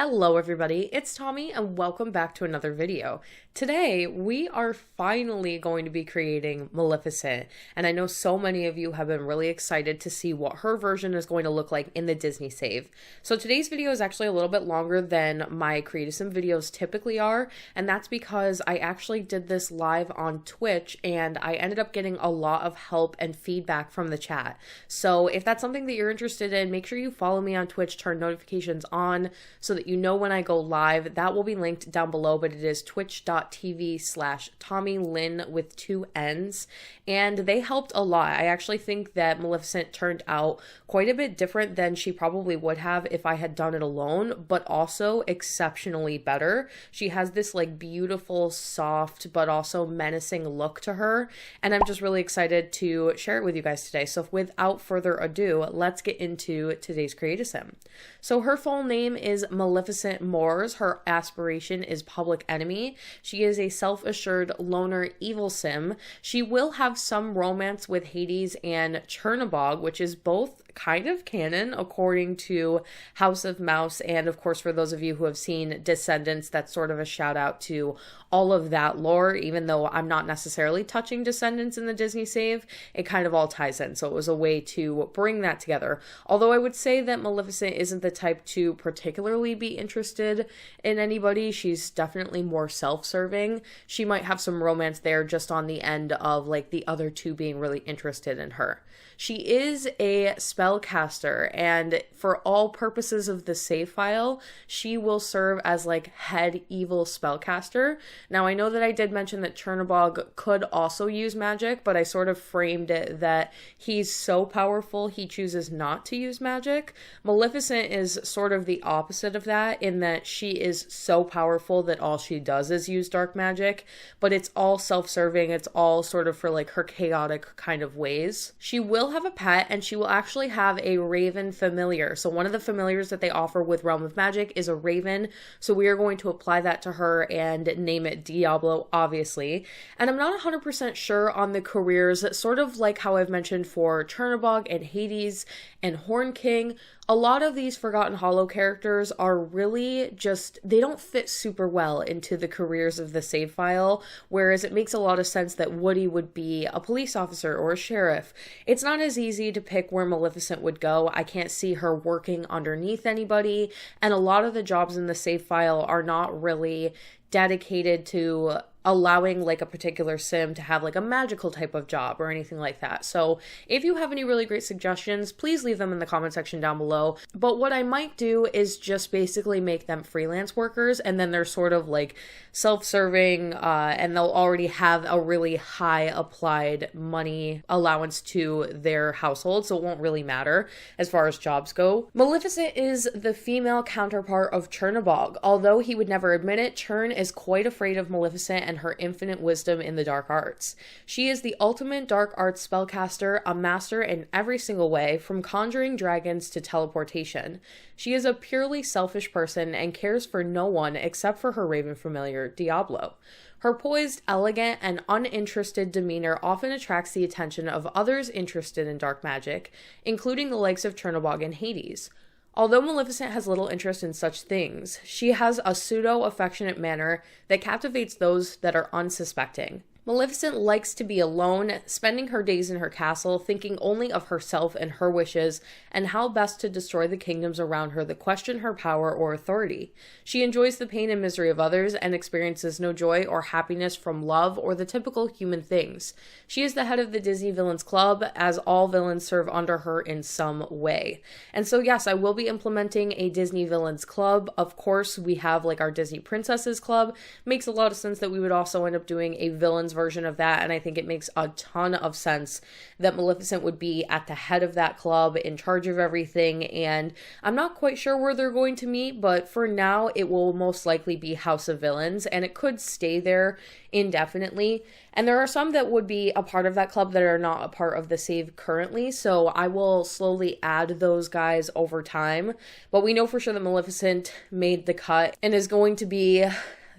Hello everybody, it's Tommy and welcome back to another video. Today we are finally going to be creating Maleficent, and I know so many of you have been really excited to see what her version is going to look like in the Disney save. So today's video is actually a little bit longer than my Create a Sim videos typically are, and that's because I actually did this live on Twitch and I ended up getting a lot of help and feedback from the chat. So if that's something that you're interested in, make sure you follow me on Twitch, turn notifications on so that you know when I go live. That will be linked down below, but it is twitch.tv/TomilynYT with 2 N's, and they helped a lot. I actually think that Maleficent turned out quite a bit different than she probably would have if I had done it alone, but also exceptionally better. She has this like beautiful, soft, but also menacing look to her, and I'm just really excited to share it with you guys today. So without further ado, let's get into today's Create a Sim. So her full name is Maleficent Moores. Her aspiration is public enemy. She is a self-assured loner evil sim. She will have some romance with Hades and Chernabog, which is both kind of canon according to House of Mouse, and of course for those of you who have seen Descendants, that's sort of a shout out to all of that lore. Even though I'm not necessarily touching Descendants in the Disney save, it kind of all ties in, so it was a way to bring that together. Although I would say that Maleficent isn't the type to particularly be interested in anybody. She's definitely more self-serving. She might have some romance there just on the end of like the other two being really interested in her. She is a spellcaster, and for all purposes of the save file, she will serve as like head evil spellcaster. Now, I know that I did mention that Chernabog could also use magic, but I sort of framed it that he's so powerful he chooses not to use magic. Maleficent is sort of the opposite of that, in that she is so powerful that all she does is use dark magic, but it's all self-serving. It's all sort of for like her chaotic kind of ways. She will have a pet, and she will actually have a raven familiar. So one of the familiars that they offer with Realm of Magic is a raven, so we are going to apply that to her and name it Diablo, obviously. And I'm not 100% sure on the careers, sort of like how I've mentioned for Chernabog and Hades and Horn King. A lot of these Forgotten Hollow characters are really just, they don't fit super well into the careers of the save file, whereas it makes a lot of sense that Woody would be a police officer or a sheriff. It's not as easy to pick where Maleficent would go. I can't see her working underneath anybody, and a lot of the jobs in the save file are not really dedicated to allowing like a particular sim to have like a magical type of job or anything like that. So if you have any really great suggestions, please leave them in the comment section down below. But what I might do is just basically make them freelance workers, and then they're sort of like self-serving, and they'll already have a really high applied money allowance to their household, so it won't really matter as far as jobs go. Maleficent is the female counterpart of Chernabog. Although he would never admit it, Chern is quite afraid of Maleficent and her infinite wisdom in the dark arts. She is the ultimate dark arts spellcaster, a master in every single way, from conjuring dragons to teleportation. She is a purely selfish person and cares for no one except for her raven familiar, Diablo. Her poised, elegant, and uninterested demeanor often attracts the attention of others interested in dark magic, including the likes of Chernabog and Hades. Although Maleficent has little interest in such things, she has a pseudo-affectionate manner that captivates those that are unsuspecting. Maleficent likes to be alone, spending her days in her castle, thinking only of herself and her wishes, and how best to destroy the kingdoms around her that question her power or authority. She enjoys the pain and misery of others and experiences no joy or happiness from love or the typical human things. She is the head of the Disney Villains Club, as all villains serve under her in some way. And so yes, I will be implementing a Disney Villains Club. Of course, we have like our Disney Princesses Club. Makes a lot of sense that we would also end up doing a villains version of that, and I think it makes a ton of sense that Maleficent would be at the head of that club, in charge of everything, and I'm not quite sure where they're going to meet, but for now it will most likely be House of Villains, and it could stay there indefinitely. And there are some that would be a part of that club that are not a part of the save currently, so I will slowly add those guys over time, but we know for sure that Maleficent made the cut and is going to be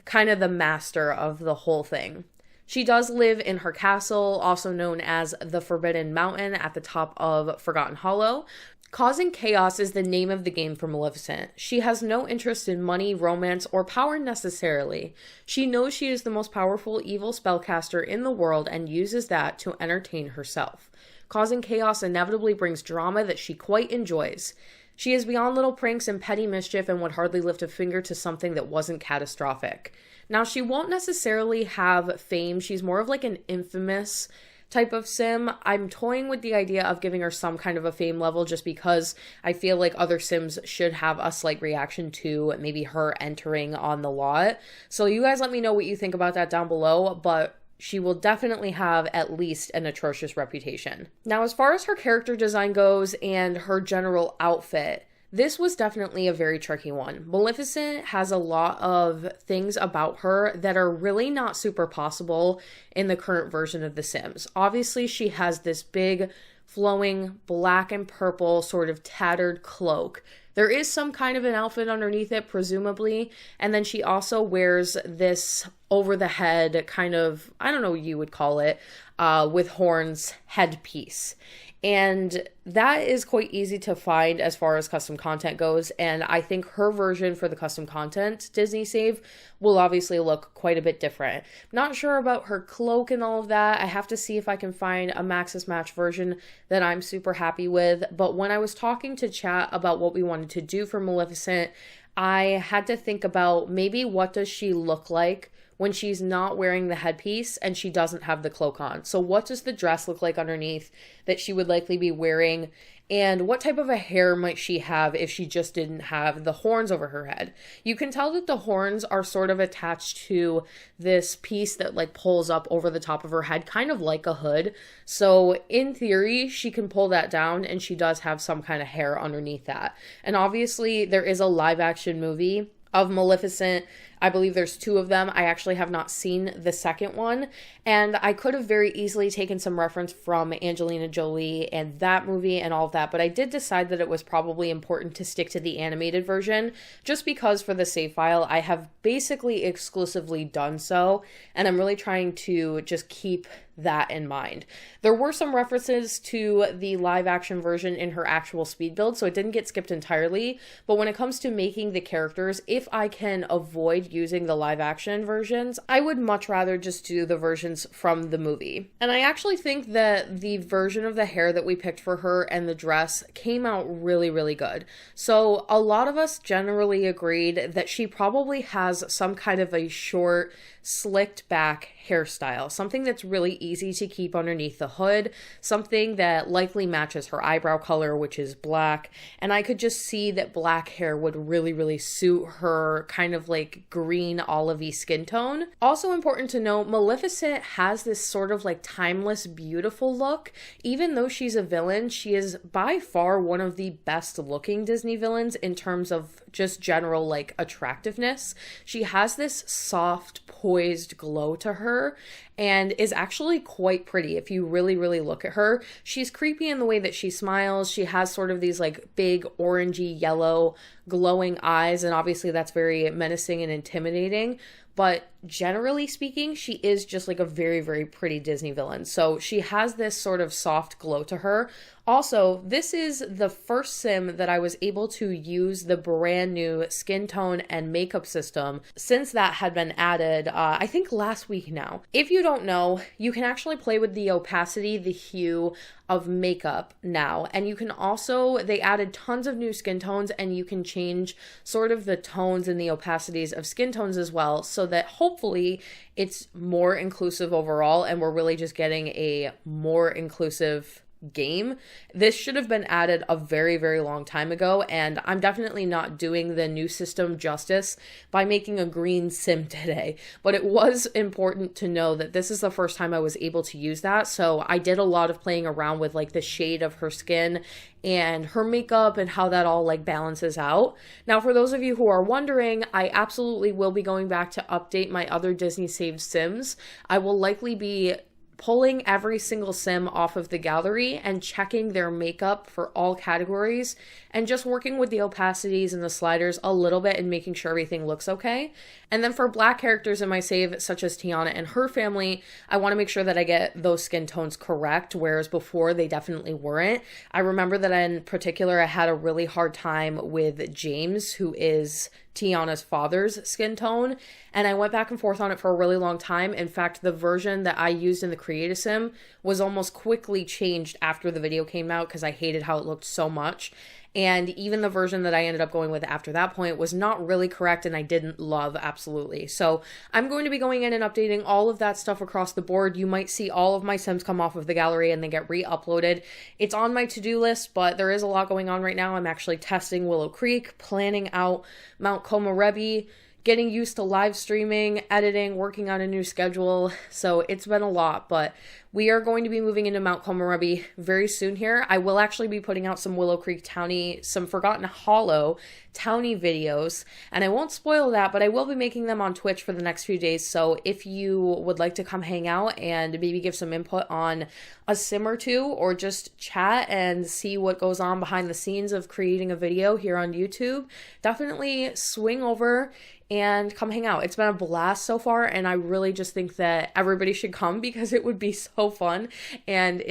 kind of the master of the whole thing. She does live in her castle, also known as the Forbidden Mountain, at the top of Forgotten Hollow. Causing chaos is the name of the game for Maleficent. She has no interest in money, romance, or power necessarily. She knows she is the most powerful evil spellcaster in the world and uses that to entertain herself. Causing chaos inevitably brings drama that she quite enjoys. She is beyond little pranks and petty mischief and would hardly lift a finger to something that wasn't catastrophic. Now, she won't necessarily have fame. She's more of like an infamous type of sim. I'm toying with the idea of giving her some kind of a fame level just because I feel like other sims should have a slight reaction to maybe her entering on the lot. So you guys let me know what you think about that down below, but she will definitely have at least an atrocious reputation. Now, as far as her character design goes and her general outfit, this was definitely a very tricky one. Maleficent has a lot of things about her that are really not super possible in the current version of The Sims. Obviously, she has this big, flowing black and purple sort of tattered cloak. There is some kind of an outfit underneath it, presumably, and then she also wears this over-the-head kind of, I don't know what you would call it, with horns headpiece. And that is quite easy to find as far as custom content goes, and I think her version for the custom content Disney save will obviously look quite a bit different. Not sure about her cloak and all of that. I have to see if I can find a Maxis Match version that I'm super happy with, but when I was talking to chat about what we wanted to do for Maleficent, I had to think about maybe what does she look like when she's not wearing the headpiece and she doesn't have the cloak on. So what does the dress look like underneath that she would likely be wearing? And what type of a hair might she have if she just didn't have the horns over her head? You can tell that the horns are sort of attached to this piece that like pulls up over the top of her head, kind of like a hood. So in theory, she can pull that down and she does have some kind of hair underneath that. And obviously there is a live action movie of Maleficent. I believe there's 2 of them. I actually have not seen the second one, and I could have very easily taken some reference from Angelina Jolie and that movie and all of that, but I did decide that it was probably important to stick to the animated version, just because for the save file, I have basically exclusively done so, and I'm really trying to just keep that in mind. There were some references to the live action version in her actual speed build, so it didn't get skipped entirely, but when it comes to making the characters, if I can avoid using the live action versions, I would much rather just do the versions from the movie. And I actually think that the version of the hair that we picked for her and the dress came out really, really good. So a lot of us generally agreed that she probably has some kind of a short, slicked back hairstyle, something that's really easy to keep underneath the hood, something that likely matches her eyebrow color, which is black, and I could just see that black hair would really, really suit her kind of like green olivey skin tone. Also important to note, Maleficent has this sort of like timeless, beautiful look. Even though she's a villain, she is by far one of the best looking Disney villains in terms of just general like attractiveness. She has this soft, poised glow to her and is actually quite pretty if you really, really look at her. She's creepy in the way that she smiles. She has sort of these like big orangey yellow glowing eyes, and obviously that's very menacing and intimidating. But generally speaking, she is just like a very, very pretty Disney villain. So she has this sort of soft glow to her. Also, this is the first sim that I was able to use the brand new skin tone and makeup system since that had been added, I think last week now. If you don't know, you can actually play with the opacity, the hue of makeup now. And you can also, they added tons of new skin tones, and you can change sort of the tones and the opacities of skin tones as well, so that hopefully it's more inclusive overall and we're really just getting a more inclusive game. This should have been added a very, very long time ago, and I'm definitely not doing the new system justice by making a green sim today, but it was important to know that this is the first time I was able to use that. So I did a lot of playing around with like the shade of her skin and her makeup and how that all like balances out. Now, for those of you who are wondering, I absolutely will be going back to update my other Disney saved sims. I will likely be pulling every single sim off of the gallery and checking their makeup for all categories and just working with the opacities and the sliders a little bit and making sure everything looks okay. And then for black characters in my save, such as Tiana and her family, I want to make sure that I get those skin tones correct, whereas before they definitely weren't. I remember that in particular, I had a really hard time with James, who is Tiana's father's skin tone, and I went back and forth on it for a really long time. In fact, the version that I used in the Create a Sim was almost quickly changed after the video came out because I hated how it looked so much. And even the version that I ended up going with after that point was not really correct and I didn't love absolutely. So I'm going to be going in and updating all of that stuff across the board. You might see all of my Sims come off of the gallery and then get re-uploaded. It's on my to-do list, but there is a lot going on right now. I'm actually testing Willow Creek, planning out Mount Komorebi, getting used to live streaming, editing, working on a new schedule. So it's been a lot, but we are going to be moving into Mount Komorebi very soon here. I will actually be putting out some Willow Creek Townie, some Forgotten Hollow Townie videos, and I won't spoil that, but I will be making them on Twitch for the next few days. So if you would like to come hang out and maybe give some input on a sim or two, or just chat and see what goes on behind the scenes of creating a video here on YouTube, definitely swing over and come hang out. It's been a blast so far, and I really just think that everybody should come because it would be so fun. And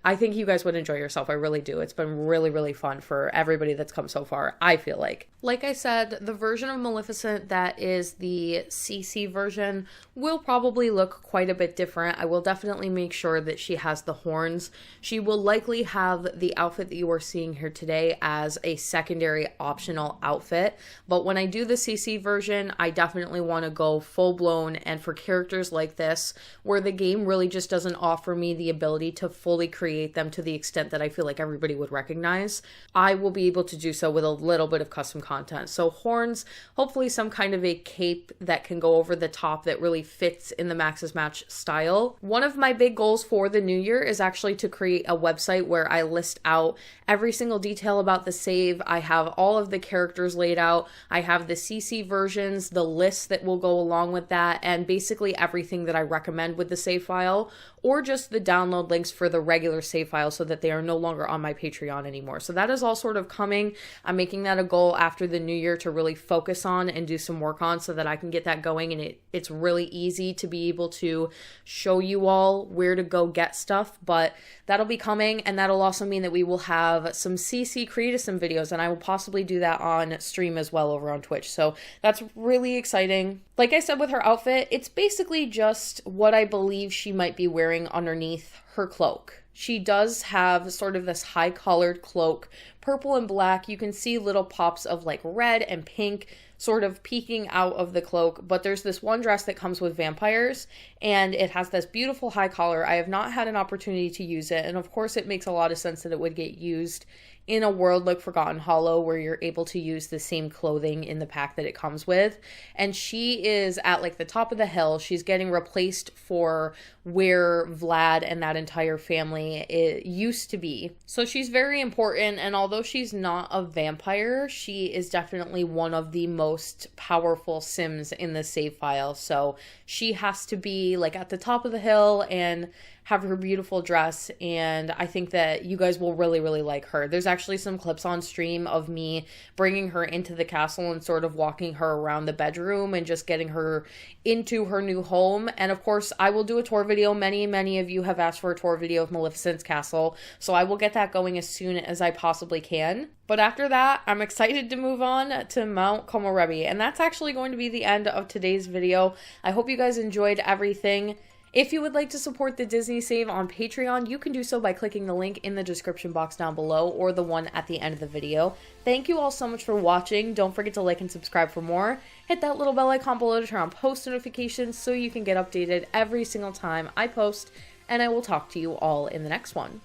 I think you guys would enjoy yourself. I really do. It's been really, really fun for everybody that's come so far, I feel like. Like I said, the version of Maleficent that is the CC version will probably look quite a bit different. I will definitely make sure that she has the horns. She will likely have the outfit that you are seeing here today as a secondary optional outfit. But when I do the CC version, I definitely want to go full blown, and for characters like this, where the game really just doesn't offer me the ability to fully create them to the extent that I feel like everybody would recognize, I will be able to do so with a little bit of custom content. So horns, hopefully some kind of a cape that can go over the top that really fits in the Max's Match style. One of my big goals for the new year is actually to create a website where I list out every single detail about the save. I have all of the characters laid out. I have the CC versions, the lists that will go along with that, and basically everything that I recommend with the save file, or just the download links for the regular save file so that they are no longer on my Patreon anymore. So that is all sort of coming. I'm making that a goal after the new year to really focus on and do some work on so that I can get that going, and it's really easy to be able to show you all where to go get stuff. But that'll be coming, and that'll also mean that we will have some CC Create a Sim videos, and I will possibly do that on stream as well over on Twitch. So that's really exciting. Like I said with her outfit, it's basically just what I believe she might be wearing underneath her cloak. She does have sort of this high collared cloak, purple and black. You can see little pops of like red and pink sort of peeking out of the cloak, but there's this one dress that comes with vampires, and it has this beautiful high collar. I have not had an opportunity to use it, and of course it makes a lot of sense that it would get used in a world like Forgotten Hollow where you're able to use the same clothing in the pack that it comes with. And she is at like the top of the hill. She's getting replaced for where Vlad and that entire family used to be. So she's very important, and although she's not a vampire, she is definitely one of the most powerful Sims in the save file. So she has to be like at the top of the hill and have her beautiful dress, and I think that you guys will really, really like her. There's actually some clips on stream of me bringing her into the castle and sort of walking her around the bedroom and just getting her into her new home. And of course, I will do a tour video. Many of you have asked for a tour video of Maleficent's castle, so I will get that going as soon as I possibly can. But after that, I'm excited to move on to Mount Komorebi, and that's actually going to be the end of today's video. I hope you guys enjoyed everything. If you would like to support the Disney Save on Patreon, you can do so by clicking the link in the description box down below or the one at the end of the video. Thank you all so much for watching. Don't forget to like and subscribe for more. Hit that little bell icon below to turn on post notifications so you can get updated every single time I post, and I will talk to you all in the next one.